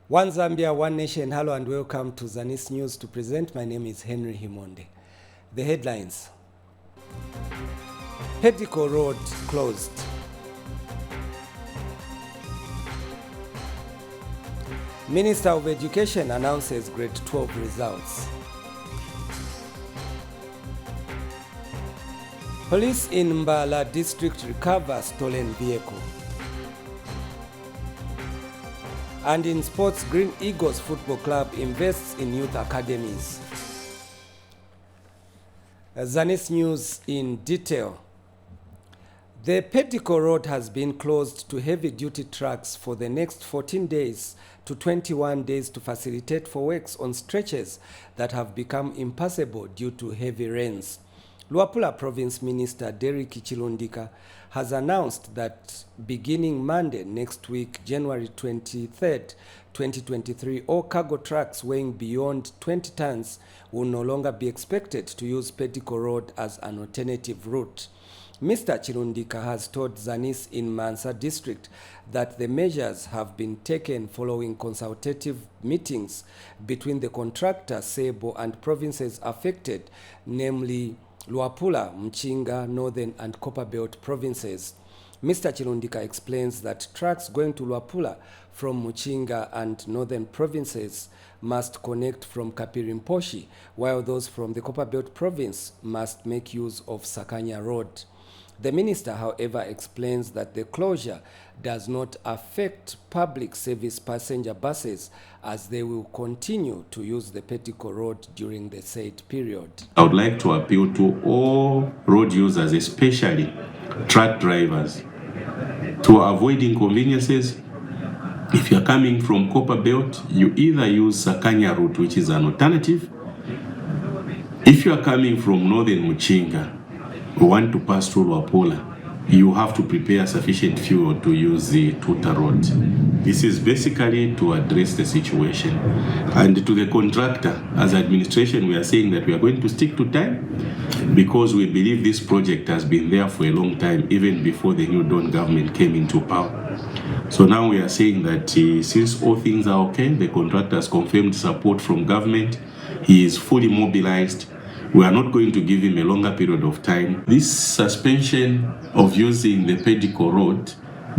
One Zambia, one nation. Hello and welcome to Zanis News to present. My name is Henry Himonde. The headlines. Pedico Road closed. Minister of Education announces grade 12 results. Police in Mbala district recover stolen vehicle. And in sports, Green Eagles Football Club invests in youth academies. Zanis News in detail. The Pedico Road has been closed to heavy-duty trucks for the next 14 days to 21 days to facilitate for works on stretches that have become impassable due to heavy rains. Luapula Province Minister Derrick Chilundika has announced that beginning Monday next week, January 23rd, 2023, all cargo trucks weighing beyond 20 tons will no longer be expected to use Pedico Road as an alternative route. Mr. Chilundika has told Zanis in Mansa district that the measures have been taken following consultative meetings between the contractor, Sebo, and provinces affected, namely Luapula, Mchinga, Northern and Copperbelt provinces. Mr. Chilundika explains that trucks going to Luapula from Mchinga and Northern provinces must connect from Kapirimposhi, while those from the Copperbelt province must make use of Sakanya Road. The minister, however, explains that the closure does not affect public service passenger buses as they will continue to use the Pedico Road during the said period. I would like to appeal to all road users, especially truck drivers, to avoid inconveniences. If you're coming from Copperbelt, you either use Sakanya route, which is an alternative. If you are coming from Northern Mchinga, want to pass through Luapula, you have to prepare sufficient fuel to use the Tuta road. This is basically to address the situation. And to the contractor, as administration, we are saying that we are going to stick to time because we believe this project has been there for a long time, even before the New Dawn government came into power. So now we are saying that since all things are okay, the contractor has confirmed support from government, he is fully mobilized. We are not going to give him a longer period of time. This suspension of using the Pedico Road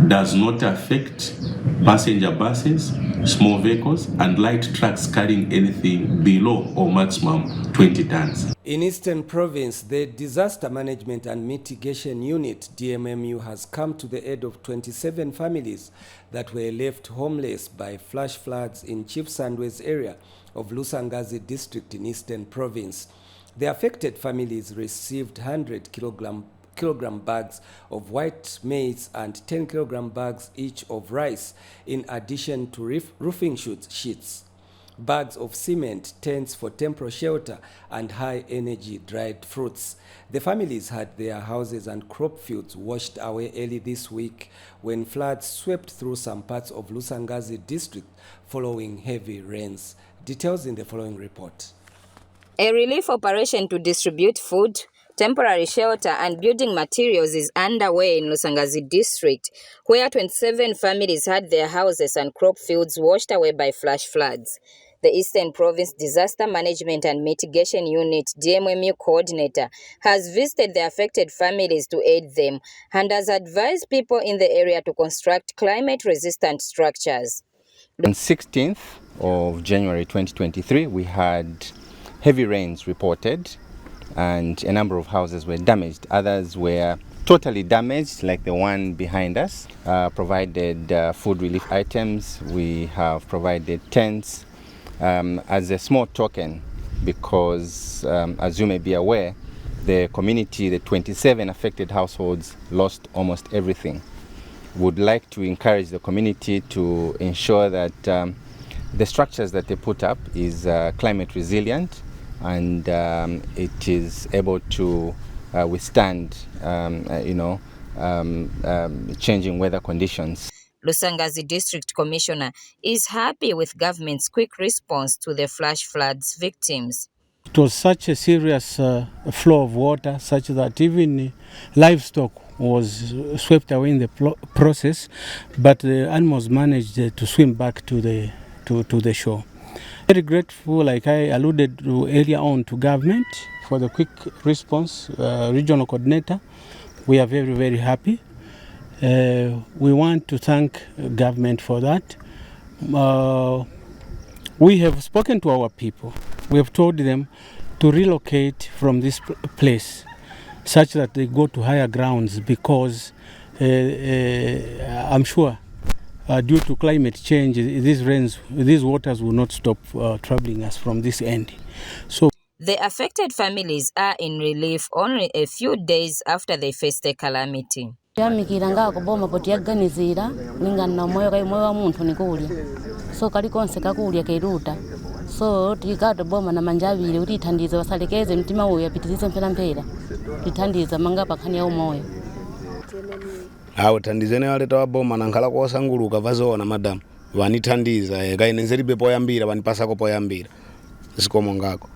does not affect passenger buses, small vehicles, and light trucks carrying anything below or maximum 20 tons. In Eastern Province, the Disaster Management and Mitigation Unit, DMMU, has come to the aid of 27 families that were left homeless by flash floods in Chief Sandwe's area of Lusangazi district in Eastern Province. The affected families received 100 kilogram bags of white maize and 10 kilogram bags each of rice, in addition to roofing sheets, bags of cement, tents for temporary shelter, and high-energy dried fruits. The families had their houses and crop fields washed away early this week when floods swept through some parts of Lusangazi district following heavy rains. Details in the following report. A relief operation to distribute food, temporary shelter and building materials is underway in Lusangazi district, where 27 families had their houses and crop fields washed away by flash floods. The Eastern Province Disaster Management and Mitigation Unit DMMU coordinator has visited the affected families to aid them and has advised people in the area to construct climate-resistant structures. On 16th of January 2023, we had heavy rains reported and a number of houses were damaged. Others were totally damaged, like the one behind us. Provided food relief items. We have provided tents as a small token because, as you may be aware, the community, the 27 affected households, lost almost everything. Would like to encourage the community to ensure that the structures that they put up is climate resilient and it is able to withstand, changing weather conditions. Lusangazi District Commissioner is happy with government's quick response to the flash floods victims. It was such a serious flow of water, such that even livestock was swept away in the process, but the animals managed to swim back to to the show. Very grateful, like I alluded to earlier on, to government for the quick response, regional coordinator. We are very, very happy. We want to thank government for that. We have spoken to our people. We have told them to relocate from this place such that they go to higher grounds, because I'm sure due to climate change, these waters will not stop troubling us from this end. So the affected families are in relief only a few days after they faced the calamity. Yamikiranga kuboma potiaganizira ningana moyo kai moyo wa muntu nikulya so kali konse kakulya kairuta so tikado boma na manjavile utithandiza wasalekeze mtima uyo yapitirize mpera tithandiza manga pakhani ya umoyo awo thandizene waleta wa boma nankhala kosanguluka vazoona madam vanithandiza kainenzeribe poyambira vanipasako poyambira zikomo ngako.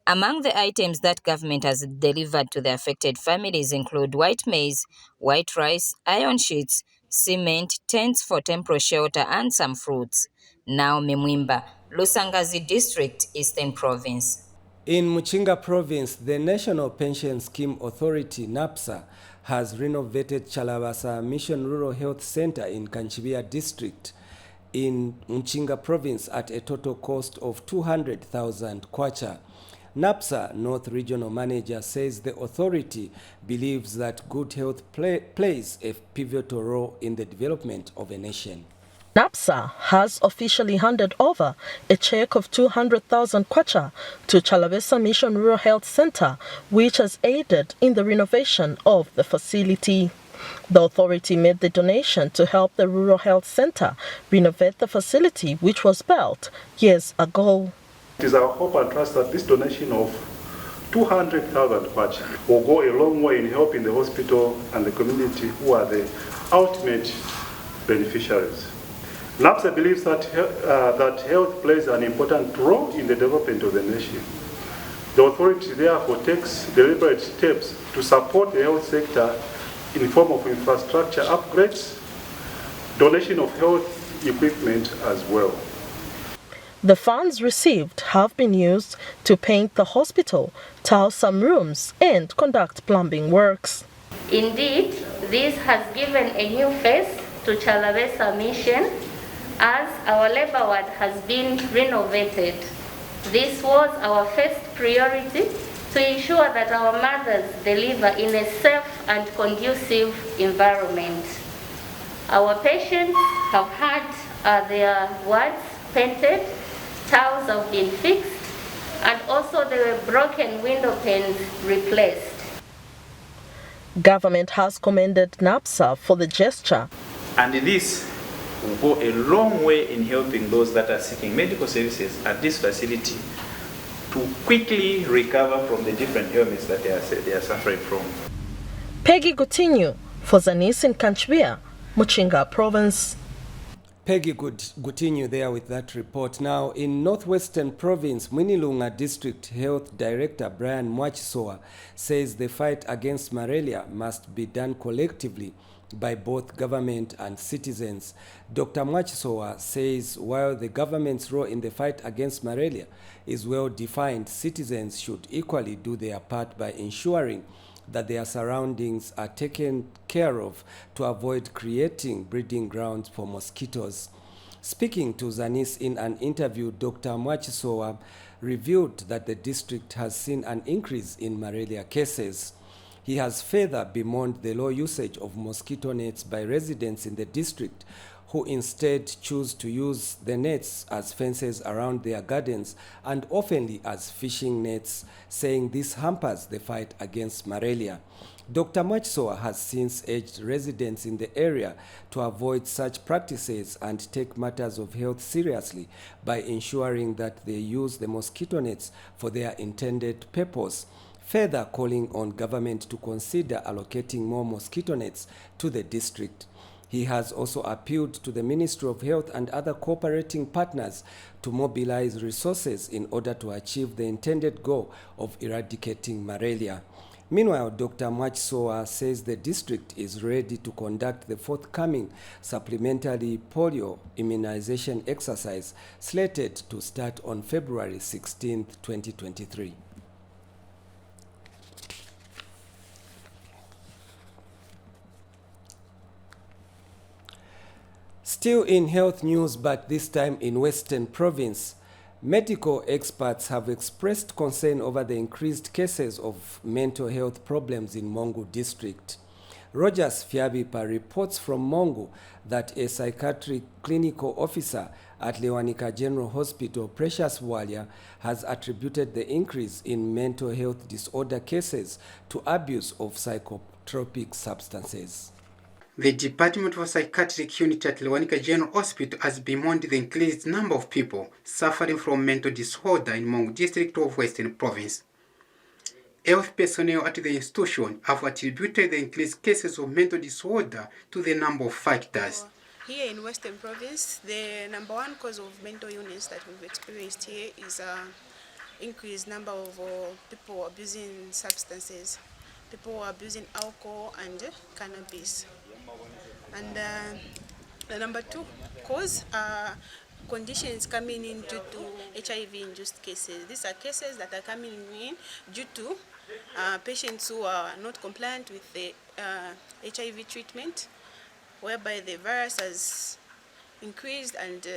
Among the items that government has delivered to the affected families include white maize, white rice, iron sheets, cement, tents for temporary shelter, and some fruits. Now Memwimba, Lusangazi District, Eastern Province. In Muchinga Province, the National Pension Scheme Authority, NAPSA, has renovated Chalabasa Mission Rural Health Center in Kanchibia District in Muchinga Province at a total cost of 200,000 kwacha. NAPSA North Regional Manager says the authority believes that good health plays a pivotal role in the development of a nation. NAPSA has officially handed over a check of 200,000 kwacha to Chalabesa Mission Rural Health Center, which has aided in the renovation of the facility. The authority made the donation to help the Rural Health Center renovate the facility, which was built years ago. It is our hope and trust that this donation of 200,000 kwacha will go a long way in helping the hospital and the community who are the ultimate beneficiaries. NAPSA believes that health plays an important role in the development of the nation. The authority therefore takes deliberate steps to support the health sector in the form of infrastructure upgrades, donation of health equipment as well. The funds received have been used to paint the hospital, tile some rooms, and conduct plumbing works. Indeed, this has given a new face to Chalabesa Mission as our labor ward has been renovated. This was our first priority to ensure that our mothers deliver in a safe and conducive environment. Our patients have had their wards painted, tiles have been fixed, and also there were broken window panes replaced. Government has commended NAPSA for the gesture. And this will go a long way in helping those that are seeking medical services at this facility to quickly recover from the different ailments that they are suffering from. Peggy Gutinyu for Zanis in Kanchbia, Muchinga Province. Peggy Gutinyu there with that report. Now, in Northwestern Province, Mwinilunga District Health Director Brian Mwachisoa says the fight against malaria must be done collectively by both government and citizens. Dr. Mwachisoa says while the government's role in the fight against malaria is well defined, citizens should equally do their part by ensuring that their surroundings are taken care of to avoid creating breeding grounds for mosquitoes. Speaking to Zanis in an interview, Dr. Mwachisoa revealed that the district has seen an increase in malaria cases. He has further bemoaned the low usage of mosquito nets by residents in the district, who instead choose to use the nets as fences around their gardens and oftenly as fishing nets, saying this hampers the fight against malaria. Dr. Mwachisoa has since urged residents in the area to avoid such practices and take matters of health seriously by ensuring that they use the mosquito nets for their intended purpose, further calling on government to consider allocating more mosquito nets to the district. He has also appealed to the Ministry of Health and other cooperating partners to mobilize resources in order to achieve the intended goal of eradicating malaria. Meanwhile, Dr. Mwachisowa says the district is ready to conduct the forthcoming supplementary polio immunization exercise slated to start on February 16, 2023. Still in health news, but this time in Western Province, medical experts have expressed concern over the increased cases of mental health problems in Mongu district. Rogers Fiabipa reports from Mongu that a psychiatric clinical officer at Lewanika General Hospital, Precious Walia, has attributed the increase in mental health disorder cases to abuse of psychotropic substances. The Department of Psychiatric Unit at Lewanika General Hospital has bemoaned the increased number of people suffering from mental disorder in Mongu district of Western Province. Health personnel at the institution have attributed the increased cases of mental disorder to the number of factors. Here in Western Province, the number one cause of mental illness that we've experienced here is increased number of people abusing substances, people abusing alcohol and cannabis. And the number two cause are conditions coming in due to HIV-induced cases. These are cases that are coming in due to patients who are not compliant with the HIV treatment, whereby the virus has increased and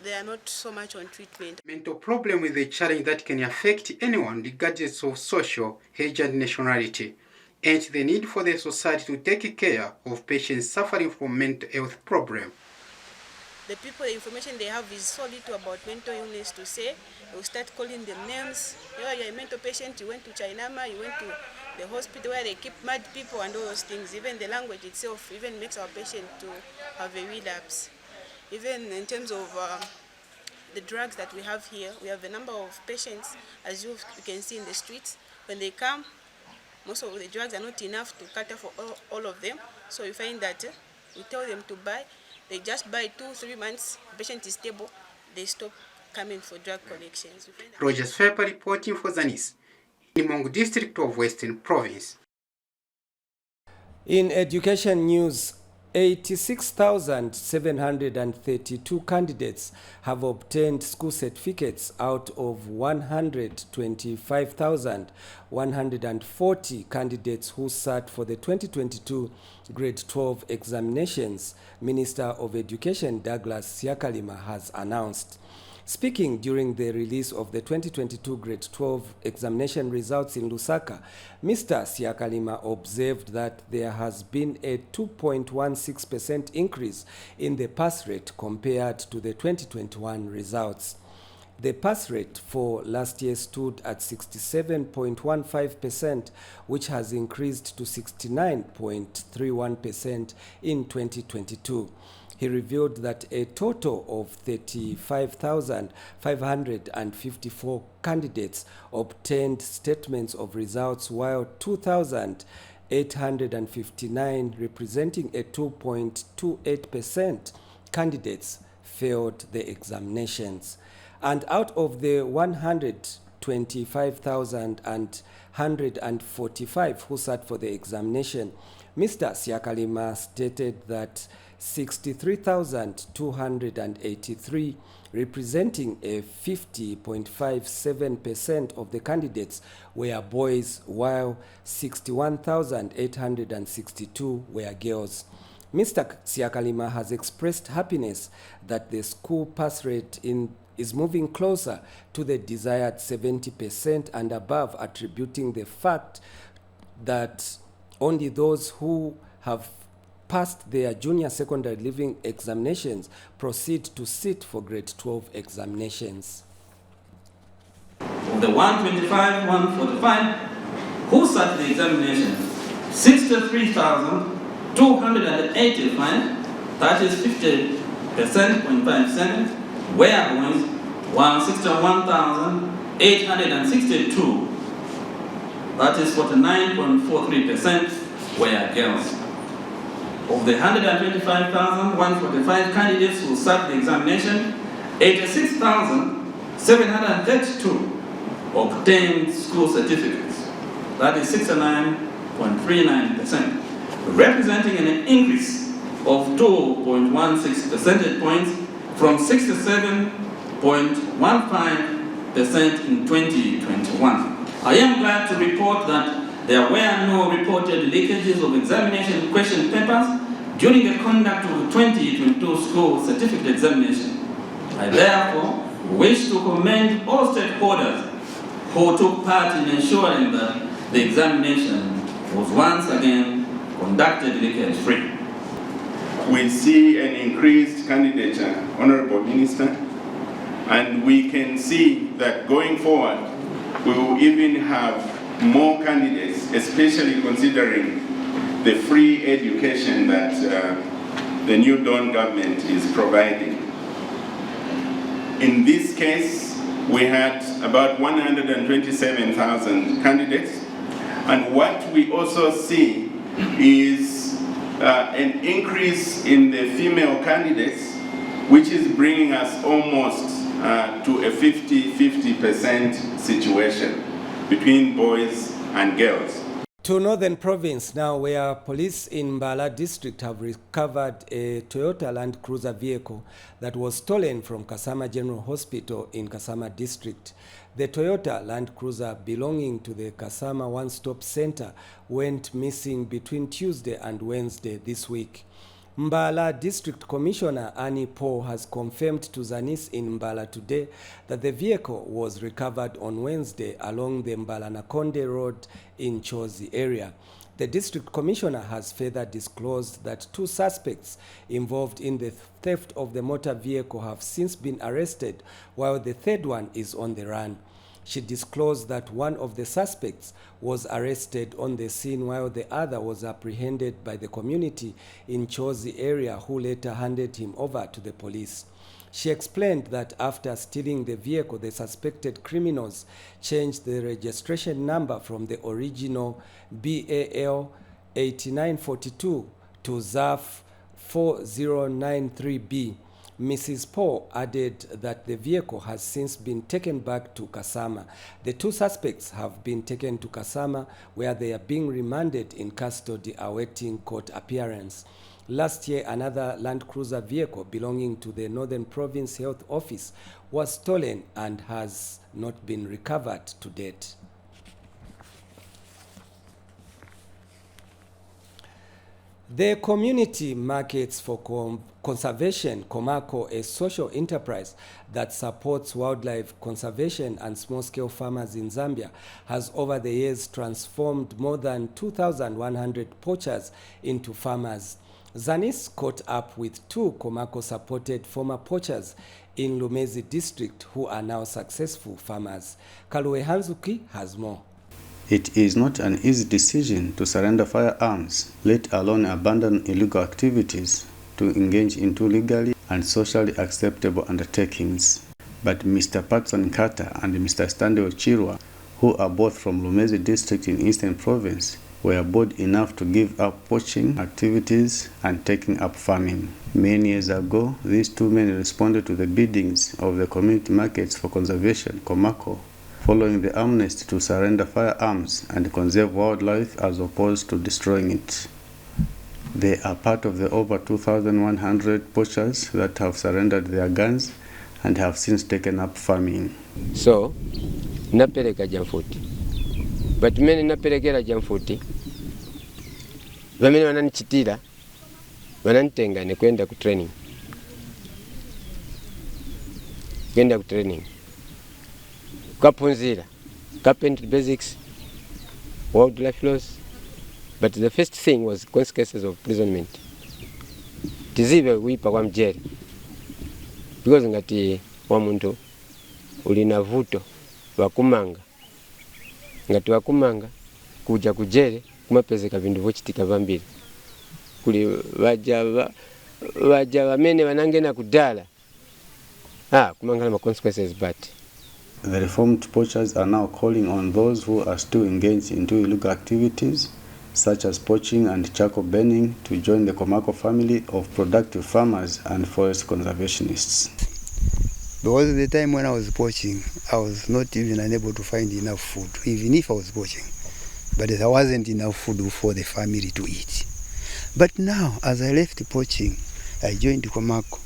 they are not so much on treatment. Mental problem is a challenge that can affect anyone regardless of social, age and nationality, and the need for the society to take care of patients suffering from mental health problems. The people, the information they have is so little about mental illness to say. They will start calling them names. You're a mental patient, you went to Chainama, you went to the hospital where they keep mad people and all those things. Even the language itself even makes our patient to have a relapse. Even in terms of the drugs that we have here, we have a number of patients, as you can see in the streets. When they come, most of the drugs are not enough to cater for all of them. So you find that we tell them to buy. They just buy 2-3 months, the patient is stable, they stop coming for drug collections. Rogers Fiabipa reporting for Zanis, in Mongu district of Western Province. In education news, 86,732 candidates have obtained school certificates out of 125,140 candidates who sat for the 2022 grade 12 examinations, Minister of Education Douglas Siakalima has announced. Speaking during the release of the 2022 grade 12 examination results in Lusaka, Mr. Siakalima observed that there has been a 2.16% increase in the pass rate compared to the 2021 results. The pass rate for last year stood at 67.15%, which has increased to 69.31% in 2022. He revealed that a total of 35,554 candidates obtained statements of results, while 2,859, representing a 2.28%, candidates failed the examinations. And out of the 125,145 who sat for the examination, Mr. Siakalima stated that 63,283, representing a 50.57% of the candidates, were boys, while 61,862 were girls. Mr. Siakalima has expressed happiness that the school pass rate is moving closer to the desired 70% and above, attributing the fact that only those who have passed their junior secondary leaving examinations proceed to sit for grade 12 examinations. Of the 125, 145 who sat the examination, 63,285, that is 50.5%, were boys, while 61,862, that is 49.43%, were girls. Of the 125,145 candidates who sat the examination, 86,732 obtained school certificates, that is 69.39%, representing an increase of 2.16 percentage points from 67.15% in 2021. I am glad to report that there were no reported leakages of examination question papers during the conduct of the 2022 school certificate examination. I therefore wish to commend all stakeholders who took part in ensuring that the examination was once again conducted leakage-free. We see an increased candidature, Honorable Minister, and we can see that going forward, we will even have more candidates, especially considering the free education that the new Dawn government is providing. In this case, we had about 127,000 candidates, and what we also see is an increase in the female candidates, which is bringing us almost to a 50-50% situation between boys and girls. To Northern Province now, where police in Mbala district have recovered a Toyota Land Cruiser vehicle that was stolen from Kasama General Hospital in Kasama district. The Toyota Land Cruiser belonging to the Kasama One-Stop Center went missing between Tuesday and Wednesday this week. Mbala District Commissioner Annie Paul has confirmed to Zanis in Mbala today that the vehicle was recovered on Wednesday along the Mbala-Nakonde Road in Chozi area. The District Commissioner has further disclosed that 2 suspects involved in the theft of the motor vehicle have since been arrested, while the third one is on the run. She disclosed that one of the suspects was arrested on the scene while the other was apprehended by the community in Chozi area, who later handed him over to the police. She explained that after stealing the vehicle, the suspected criminals changed the registration number from the original BAL 8942 to ZAF 4093B. Mrs. Paul added that the vehicle has since been taken back to Kasama. The 2 suspects have been taken to Kasama, where they are being remanded in custody awaiting court appearance. Last year, another Land Cruiser vehicle belonging to the Northern Province Health Office was stolen and has not been recovered to date. The Community Markets for Conservation, Komako, a social enterprise that supports wildlife conservation and small-scale farmers in Zambia, has over the years transformed more than 2,100 poachers into farmers. Zanis caught up with 2 Komako-supported former poachers in Lumezi district who are now successful farmers. Kalue Hanzuki has more. It is not an easy decision to surrender firearms, let alone abandon illegal activities to engage into legally and socially acceptable undertakings. But Mr. Patson Carter and Mr. Stanley Ochirwa, who are both from Lumezi district in Eastern Province, were bold enough to give up poaching activities and taking up farming. Many years ago, these 2 men responded to the biddings of the Community Markets for Conservation, Komako, following the amnesty to surrender firearms and conserve wildlife as opposed to destroying it. They are part of the over 2,100 poachers that have surrendered their guns and have since taken up farming. So, napeleka Jamfuti. But many napelekera Jamfuti. Vamene wananichitira, wananitenga ni kwenda kutraining. Kwenda kutraining. Kapunzira, carpentry basics, wildlife laws, but the first thing was consequences of imprisonment. Tizive wipa kwa mjeri, because ngati wamuntu ulina vuto wakumanga, ngati wakumanga kuja kujere kumapezeka vindu vochitika vambiri. Kuli vaja vamene vanangena kudala, kumangala ma consequences but. The reformed poachers are now calling on those who are still engaged into illegal activities, such as poaching and charcoal burning, to join the Komako family of productive farmers and forest conservationists. Because the time when I was poaching, I was not even unable to find enough food, even if I was poaching. but there wasn't enough food for the family to eat. But now, as I left poaching, I joined Komako,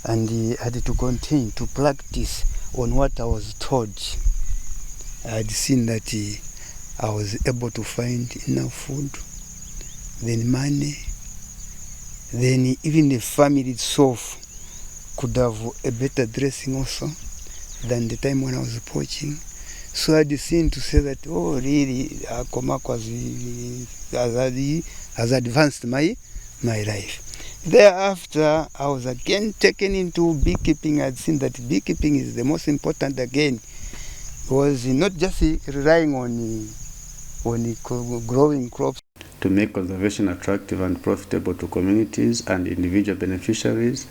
and had to continue to practice on what I was taught. I had seen that I was able to find enough food, then money, then even the family itself could have a better dressing also than the time when I was poaching. So I had seen to say that, oh really, Komako has advanced my life. Thereafter, I was again taken into beekeeping. I had seen that beekeeping is the most important again. It was not just relying on growing crops. To make conservation attractive and profitable to communities and individual beneficiaries,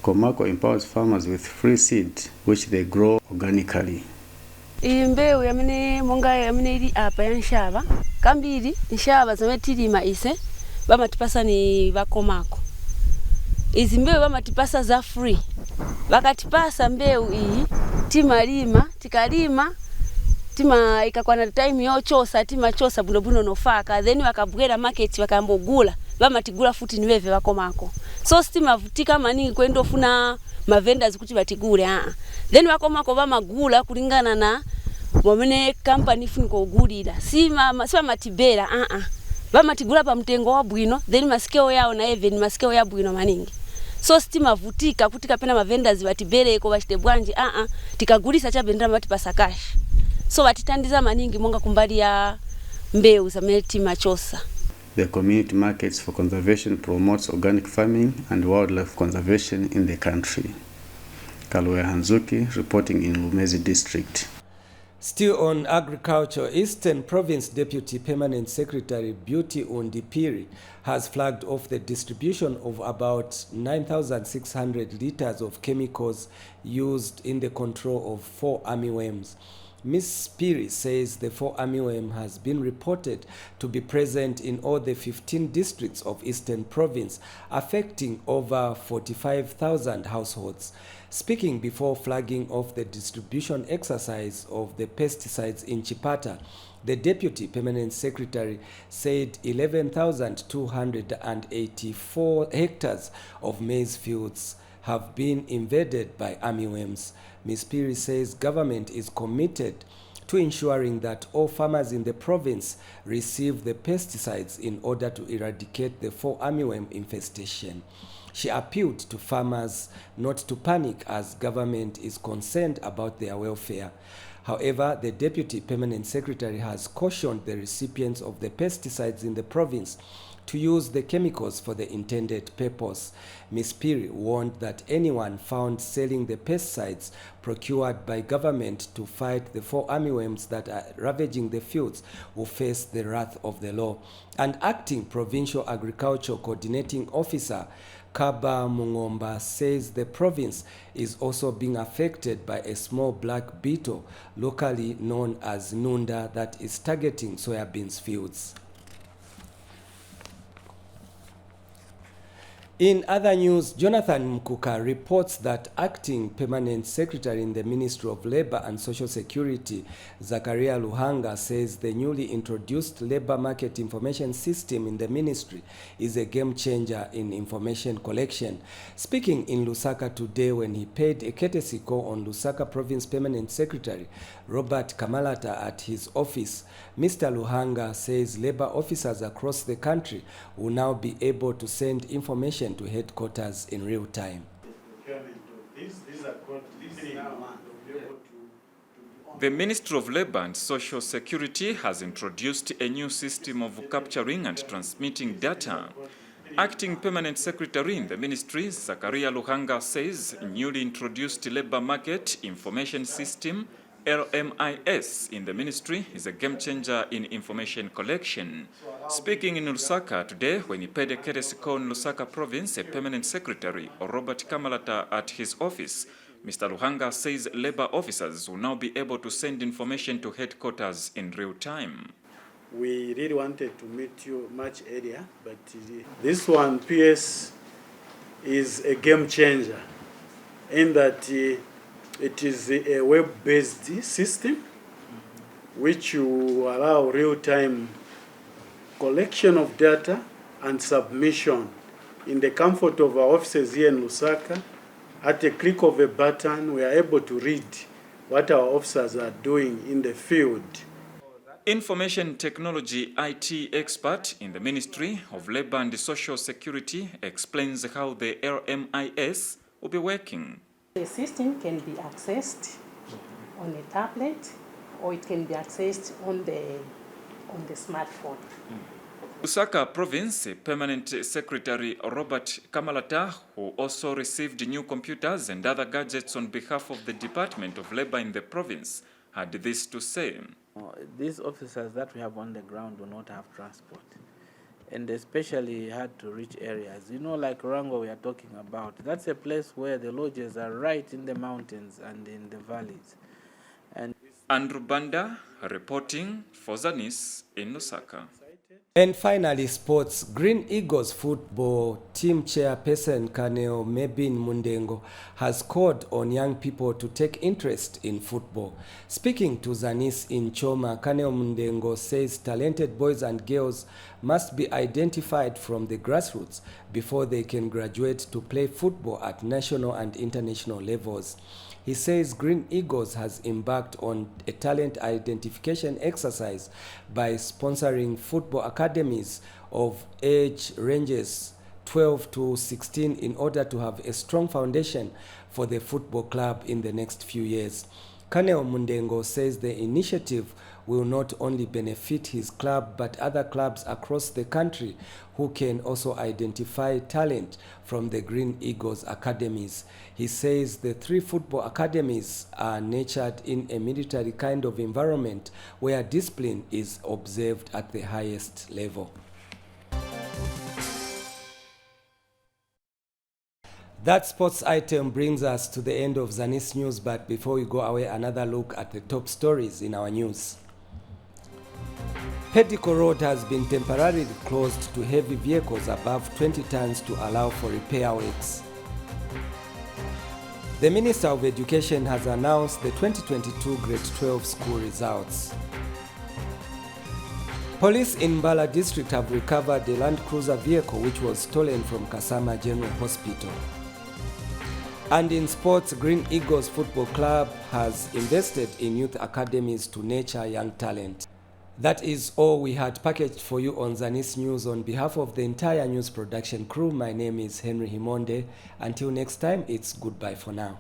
Komako empowers farmers with free seed, which they grow organically. Imbewu yamene monga yamene ili apa ya nshaba kambiri nshaba zametilima ise bamatipasa ni bakomako. Izi mbewu bamatipasa za free. Bakatipasa mbewu iyi timalima tikalima tima ikakwa na time yochosa tima chosa buno nofaka then wakabwera market wakambogula bamatigula futi niweve bakomako. So stima vutika maningi kwenda ofuna ma vendors kuti batigule then bakomako bamagula kulingana na mwamene company funiko ugulira sima matibera bamatigula pa mtengo wa bwino then masikeo yao na even masikeo ya bwino maningi. So stima vutika kuti kapena ma vendors batibereko bachite bwanji tikagulisa cha bendera batipasa cash. So batitandiza maningi monga kumbali ya mbewu za melti machosa. The community markets for conservation promotes organic farming and wildlife conservation in the country. Kalwe Hanzuki reporting in Lumezi district. Still on agriculture, Eastern Province Deputy Permanent Secretary Beauty Undipiri has flagged off the distribution of about 9,600 liters of chemicals used in the control of 4 armyworms. Ms. Piri says the 4 armyworm has been reported to be present in all the 15 districts of Eastern Province, affecting over 45,000 households. Speaking before flagging off the distribution exercise of the pesticides in Chipata, the Deputy Permanent Secretary said 11,284 hectares of maize fields have been invaded by armyworms. Ms. Piri says government is committed to ensuring that all farmers in the province receive the pesticides in order to eradicate the 4 armyworm infestation. She appealed to farmers not to panic as government is concerned about their welfare. However, the Deputy Permanent Secretary has cautioned the recipients of the pesticides in the province to use the chemicals for the intended purpose. Ms. Piri warned that anyone found selling the pesticides procured by government to fight the 4 armyworms that are ravaging the fields will face the wrath of the law. An acting provincial agriculture coordinating officer, Kaba Mungomba, says the province is also being affected by a small black beetle, locally known as Nunda, that is targeting soybeans fields. In other news, Jonathan Mkuka reports that Acting Permanent Secretary in the Ministry of Labor and Social Security, Zakaria Luhanga, says the newly introduced labor market information system in the ministry is a game changer in information collection. Speaking in Lusaka today when he paid a courtesy call on Lusaka Province Permanent Secretary Robert Kamalata at his office, Mr. Luhanga says labor officers across the country will now be able to send information to headquarters in real time. The Ministry of Labor and Social Security has introduced a new system of capturing and transmitting data. Acting Permanent Secretary in the Ministry, Zakaria Luhanga, says newly introduced labor market information system LMIS in the ministry is a game changer in information collection. Speaking in Lusaka today when he paid a courtesy call in Lusaka Province, a permanent secretary, Robert Kamalata, at his office, Mr. Luhanga says labor officers will now be able to send information to headquarters in real time. We really wanted to meet you much earlier, but this one, PS, is a game changer in that it is a web-based system which will allow real-time collection of data and submission in the comfort of our offices here in Lusaka. At a click of a button, we are able to read what our officers are doing in the field. Information technology IT expert in the Ministry of Labour and Social Security explains how the LMIS will be working. The system can be accessed on a tablet or it can be accessed on the smartphone. Lusaka Province Permanent Secretary Robert Kamalata, who also received new computers and other gadgets on behalf of the Department of Labour in the province, had this to say. These officers that we have on the ground do not have transport, and especially had to reach areas. You know, like Rango we are talking about, that's a place where the lodges are right in the mountains and in the valleys. And Andrew Banda reporting for Zanis in Lusaka. And finally, sports. Green Eagles football team chairperson Kaneo Mebin Mundengo has called on young people to take interest in football. Speaking to Zanis in Choma, Kaneo Mundengo says talented boys and girls must be identified from the grassroots before they can graduate to play football at national and international levels. He says Green Eagles has embarked on a talent identification exercise by sponsoring football academies of age ranges 12 to 16 in order to have a strong foundation for the football club in the next few years. Kaneo Mundengo says the initiative will not only benefit his club but other clubs across the country who can also identify talent from the Green Eagles academies. He says the 3 football academies are nurtured in a military kind of environment where discipline is observed at the highest level. That sports item brings us to the end of Zanis News, but before we go away, another look at the top stories in our news. Pedico Road has been temporarily closed to heavy vehicles above 20 tons to allow for repair works. The Minister of Education has announced the 2022 Grade 12 school results. Police in Mbala district have recovered a Land Cruiser vehicle which was stolen from Kasama General Hospital. And in sports, Green Eagles Football Club has invested in youth academies to nurture young talent. That is all we had packaged for you on Zanis News. On behalf of the entire news production crew, my name is Henry Himonde. Until next time, it's goodbye for now.